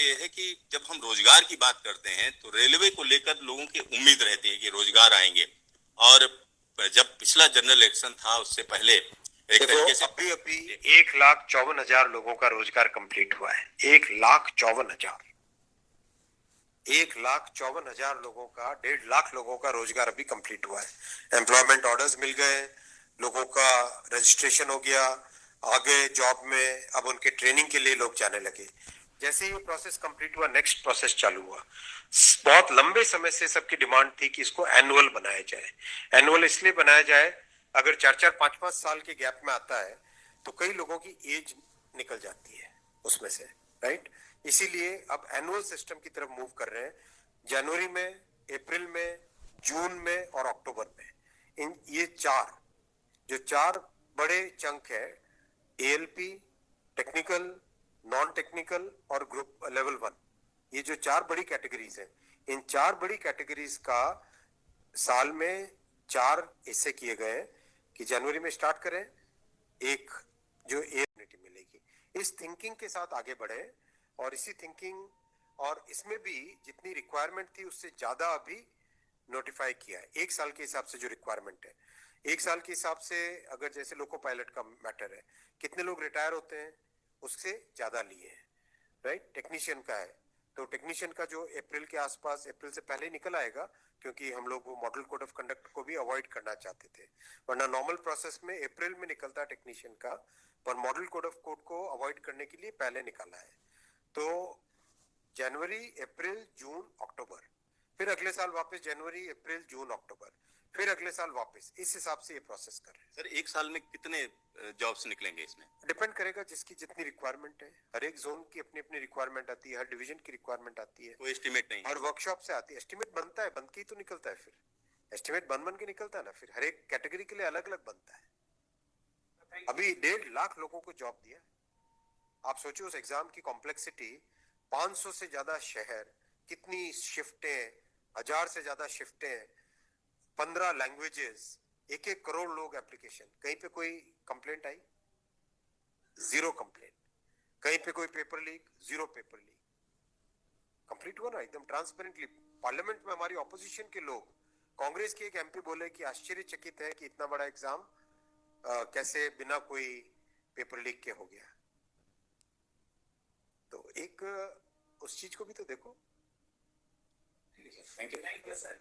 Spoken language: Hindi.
ये है कि जब हम रोजगार की बात करते हैं तो रेलवे को लेकर लोगों की उम्मीद रहती है कि रोजगार आएंगे। और जब पिछला जनरल इलेक्शन था उससे पहले एक तरीके से अभी 1,54,000 लोगों का रोजगार कंप्लीट हुआ है। 1,54,000 लोगों का 1.5 लाख लोगों का रोजगार अभी कंप्लीट हुआ है। एम्प्लॉयमेंट ऑर्डर्स मिल गए, लोगों का रजिस्ट्रेशन हो गया, आगे जॉब में अब उनके ट्रेनिंग के लिए लोग जाने लगे। जैसे ही प्रोसेस कंप्लीट हुआ, नेक्स्ट प्रोसेस चालू हुआ। बहुत लंबे समय से सबकी डिमांड थी कि इसको एनुअल बनाया जाए। एनुअल इसलिए बनाया जाए, अगर 4-4, 5-5 साल के गैप में आता है तो कई लोगों की एज निकल जाती है उसमें से, राइट। इसीलिए अब एनुअल सिस्टम की तरफ मूव कर रहे हैं। जनवरी में, अप्रैल में, जून में और अक्टूबर में, इन ये चार बड़े चंक है, एएलपी, टेक्निकल, नॉन टेक्निकल और ग्रुप लेवल 1, ये जो 4 बड़ी कैटेगरीज हैं, इन 4 बड़ी कैटेगरीज का साल में 4 ऐसे किए गए हैं कि जनवरी में स्टार्ट करें, एक जो यूनिटी मिलेगी। इस थिंकिंग के साथ आगे बढ़े और इसी थिंकिंग और इसमें भी जितनी रिक्वायरमेंट थी उससे ज्यादा अभी नोटिफाई किया है। 1 साल के हिसाब से जो रिक्वायरमेंट है, 1 साल के हिसाब से अगर जैसे लोको पायलट का मैटर है, कितने लोग रिटायर होते हैं उससे ज्यादा लिए हैं, राइट। टेक्नीशियन का है तो टेक्नीशियन का जो अप्रैल के आसपास, अप्रैल से पहले निकल आएगा, क्योंकि हम लोग वो मॉडल कोड ऑफ कंडक्ट को भी अवॉइड करना चाहते थे, वरना नॉर्मल प्रोसेस में अप्रैल में निकलता टेक्नीशियन का, पर मॉडल कोड ऑफ कोड को अवॉइड करने के लिए पहले निकाला है। तो जनवरी, अप्रैल, जून, अक्टूबर, फिर अगले साल वापस जनवरी, अप्रैल, जून, अक्टूबर, फिर अगले साल वापस, इस हिसाब से ये प्रोसेस कर रहे हैं। सर 1 साल में कितने जॉब्स निकलेंगे इसमें? डिपेंड करेगा जिसकी जितनी रिक्वायरमेंट है। हर एक जोन की अपनी अपनी रिक्वायरमेंट आती है, हर डिवीजन की रिक्वायरमेंट आती है, कोई एस्टिमेट नहीं, हर वर्कशॉप से आती है। एस्टिमेट बनता है, बन के ही तो निकलता है, फिर एस्टिमेट बन के निकलता है ना, फिर हर एक कैटेगरी के लिए अलग अलग बनता है। अभी 1.5 लाख लोगों को जॉब दिया। आप सोचिए उस एग्जाम की कॉम्प्लेक्सिटी, 500 से ज्यादा शहर, कितनी शिफ्टें, 1000 से ज्यादा शिफ्टें, 15 लैंग्वेजेस, 1-1 करोड़ लोग एप्लीकेशन। कहीं पे कोई कंप्लेंट आई? 0 कंप्लेंट। कहीं पे कोई paper leak? 0 paper leak. Complete हुआ ना एकदम ट्रांसपेरेंटली। पार्लियामेंट में हमारी ऑपोजिशन के लोग, कांग्रेस के एक एमपी बोले कि आश्चर्यचकित है कि इतना बड़ा एग्जाम कैसे बिना कोई पेपर लीक के हो गया। तो एक उस चीज को भी तो देखो। Thank you sir.